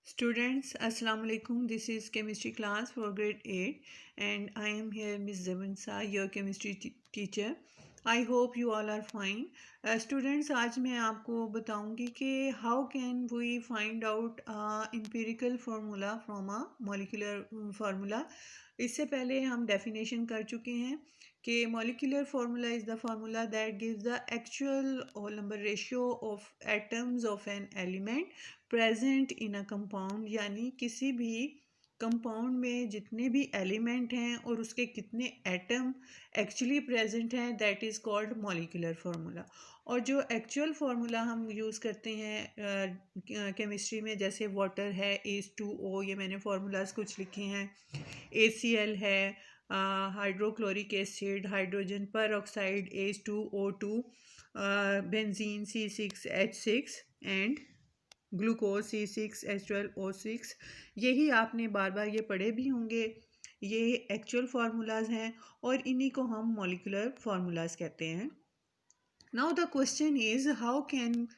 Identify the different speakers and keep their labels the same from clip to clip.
Speaker 1: Students, Assalamu alaikum. This is chemistry class for grade 8 and I am here Miss Zamansa, your chemistry teacher. I hope you all are fine. Students, आज मैं आपको बताऊंगी कि how can we find out empirical formula from a molecular formula. इससे पहले हम definition कर चुके हैं कि molecular formula is the formula that gives the actual whole number ratio of atoms of an element present in a compound, यानी किसी भी कंपाउंड में जितने भी एलिमेंट हैं और उसके कितने एटम एक्चुअली प्रेजेंट हैं, that is called molecular formula. और जो एक्चुअल फार्मूला हम यूज़ करते हैं केमिस्ट्री में, जैसे वाटर है H2O, ये मैंने फार्मूलाज कुछ लिखे हैं, ACl है, हाइड्रोक्लोरिक एसिड, हाइड्रोजन पर oxide H2O2, benzene C6H6 and glucose C6H12O6। यही आपने बार बार ये पढ़े भी होंगे। ये एक्चुअल फार्मूलाज हैं और इन्हीं को हम मॉलिक्यूलर फार्मूलाज कहते हैं। Now the question is how can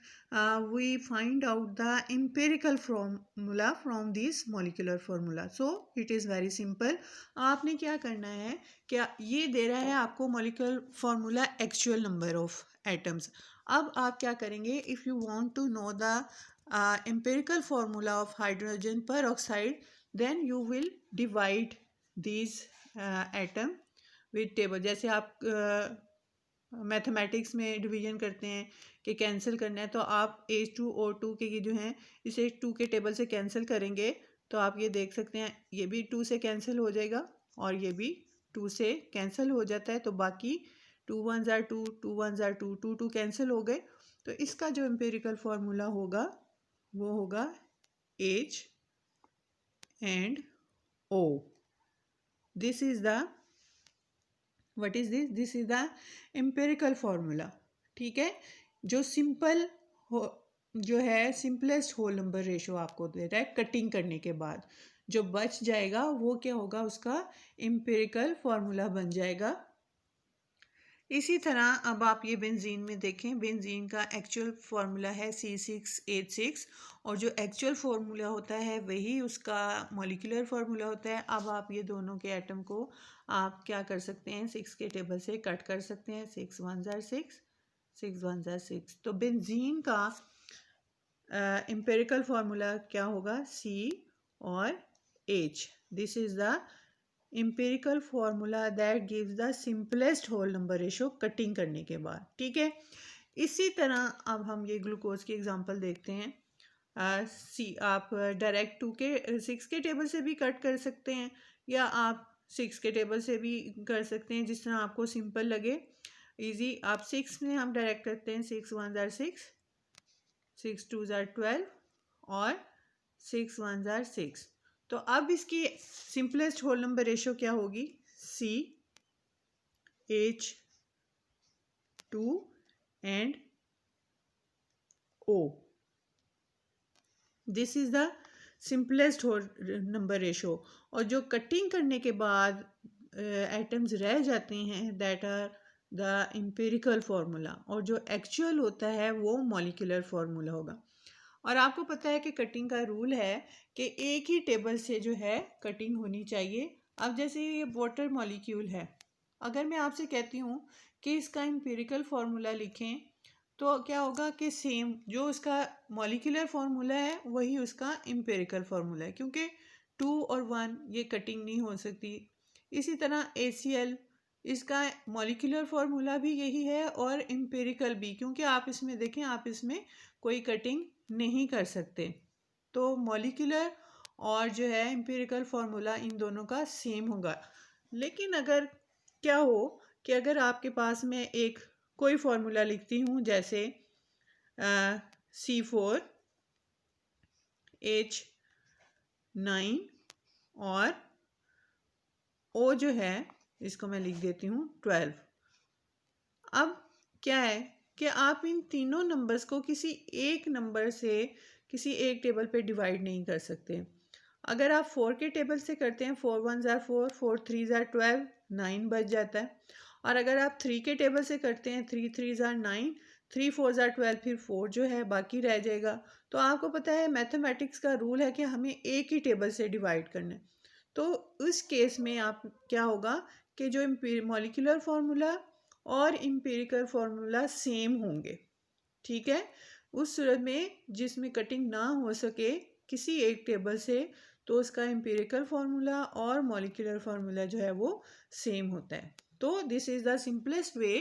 Speaker 1: we find out the empirical formula from this molecular formula. So it is very simple. आपने क्या करना है, क्या ये दे रहा है आपको molecular formula actual number of atoms. अब आप क्या करेंगे, if you want to know the empirical formula of hydrogen peroxide, then you will divide these atom with table। जैसे आप मैथमेटिक्स में डिवीजन करते हैं कि कैंसिल करना है, तो आप H2O2 के ये जो हैं इसे 2 के टेबल से कैंसिल करेंगे, तो आप ये देख सकते हैं ये भी 2 से कैंसिल हो जाएगा और ये भी 2 से कैंसिल हो जाता है, तो बाकी 2 1s are 2, 2 1s are 2, 2 2 cancel हो गए। तो इसका जो एम्पिरिकल फार्मूला होगा वो होगा H and O। This is the what is this is the empirical formula. ठीक है, जो सिंपल हो, जो है सिंपलेस्ट होल नंबर रेशो आपको दे रहा है कटिंग करने के बाद, जो बच जाएगा वो क्या होगा, उसका एम्पिरिकल फार्मूला बन जाएगा। इसी तरह अब आप ये बेंजीन में देखें, बेंजीन का एक्चुअल फार्मूला है C6H6 और जो एक्चुअल फार्मूला होता है वही उसका मॉलिक्यूलर फार्मूला होता है। अब आप ये दोनों के एटम को आप क्या कर सकते हैं, 6 के टेबल से कट कर सकते हैं। 6 1s are 6, 6 1s are 6। तो बेंजीन का एम्पिरिकल फार्मूला क्या होगा, C और H। This is the empirical formula that gives the simplest whole number ratio cutting करने के बाद। ठीक है, इसी तरह अब हम ये ग्लूकोज की एग्जांपल देखते हैं। आप डायरेक्ट 6 के टेबल से भी कट कर सकते हैं या आप 6 के टेबल से भी कर सकते हैं, जिस तरह आपको सिंपल लगे इजी। आप 6 में हम डायरेक्ट करते हैं, 6 1s are 6, 6 2s are 12 और 6 1s are 6। तो अब इसकी सिंपलेस्ट होल नंबर रेशो क्या होगी, CH2 and O। This is the simplest whole number ratio. और जो कटिंग करने के बाद एटम्स रह जाते हैं, that are the empirical formula, और जो एक्चुअल होता है वो मॉलिक्यूलर फार्मूला होगा। और आपको पता है कि कटिंग का रूल है कि एक ही टेबल से जो है कटिंग होनी चाहिए। अब जैसे ये वाटर मॉलिक्यूल है, अगर मैं आपसे कहती हूँ कि इसका एम्पिरिकल फार्मूला लिखें, तो क्या होगा कि सेम जो उसका मॉलिक्यूलर फार्मूला है वही उसका एम्पिरिकल फार्मूला है, क्योंकि 2 और 1 ये कटिंग नहीं हो सकती। इसी तरह ACl, इसका मॉलिक्यूलर फार्मूला भी यही है और एम्पिरिकल भी, क्योंकि आप इसमें देखें, आप इसमें कोई कटिंग नहीं कर सकते। तो मॉलिक्यूलर और जो है एम्पिरिकल फार्मूला इन दोनों का सेम होगा। लेकिन अगर क्या हो कि अगर आपके पास मैं एक कोई फार्मूला लिखती हूँ, जैसे C4H9 और O जो है इसको मैं लिख देती हूँ 12। अब क्या है कि आप इन तीनों नंबर्स को किसी एक नंबर से किसी एक टेबल पे डिवाइड नहीं कर सकते। अगर आप 4 के टेबल से करते हैं, 4 1s are 4, 4 3s are 12, 9 बच जाता है। और अगर आप 3 के टेबल से करते हैं, 3 3s are 9, 3 4 ज़ा 12, फिर 4 जो है बाकी रह जाएगा। तो आपको पता है मैथमेटिक्स का रूल है कि हमें एक ही टेबल से डिवाइड करना है। तो उस केस में आप क्या होगा कि जो मॉलिक्यूलर फार्मूला और एम्पिरिकल फार्मूला सेम होंगे, ठीक है। उस सूरत में जिसमें कटिंग ना हो सके किसी एक टेबल से, तो उसका एम्पिरिकल फार्मूला और मॉलिक्यूलर फार्मूला जो है वो सेम होता है। तो this is the simplest way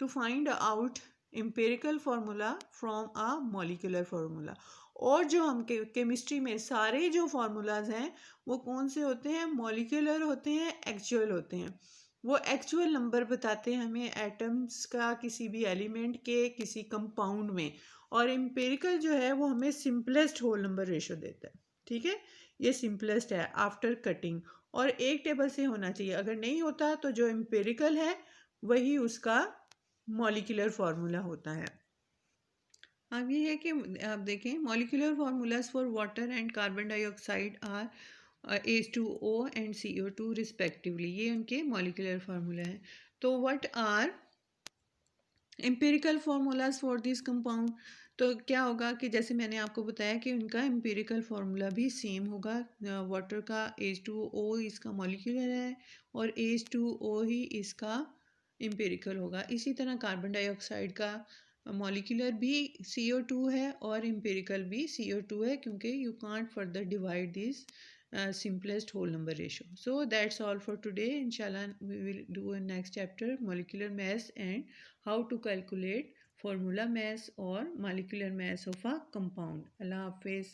Speaker 1: to find out empirical formula from a molecular formula. और जो हम केमिस्ट्री में सारे जो फार्मूलाज हैं वो कौन से होते हैं, मॉलिक्यूलर होते हैं, एक्चुअल होते हैं। वो एक्चुअल नंबर बताते हैं हमें एटम्स का किसी भी एलिमेंट के किसी कंपाउंड में, और एम्पिरिकल जो है वो हमें सिंपलेस्ट होल नंबर रेशो देता है, ठीक है। ये सिंपलेस्ट है आफ्टर कटिंग, और एक टेबल से होना चाहिए। अगर नहीं होता तो जो एम्पिरिकल है वही उसका मॉलिक्यूलर फार्मूला होता है। अब ये है कि आप देखें molecular formulas for water and carbon dioxide are H2O and CO2 respectively, ये उनके मॉलिक्यूलर फार्मूला है। तो what are empirical formulas for this compound, तो क्या होगा कि जैसे मैंने आपको बताया कि उनका एम्पिरिकल फार्मूला भी सेम होगा। वाटर का H2O इसका मॉलिक्यूलर है और H2O ही इसका एम्पिरिकल होगा। इसी तरह कार्बन डाइऑक्साइड का मॉलिक्यूलर भी CO2 है और एम्पिरिकल भी CO2 है, क्योंकि you can't further divide this simplest whole number ratio. So that's all for today. Inshallah, we will do a next chapter, molecular mass and how to calculate formula mass or molecular mass of a compound. Allah Hafiz.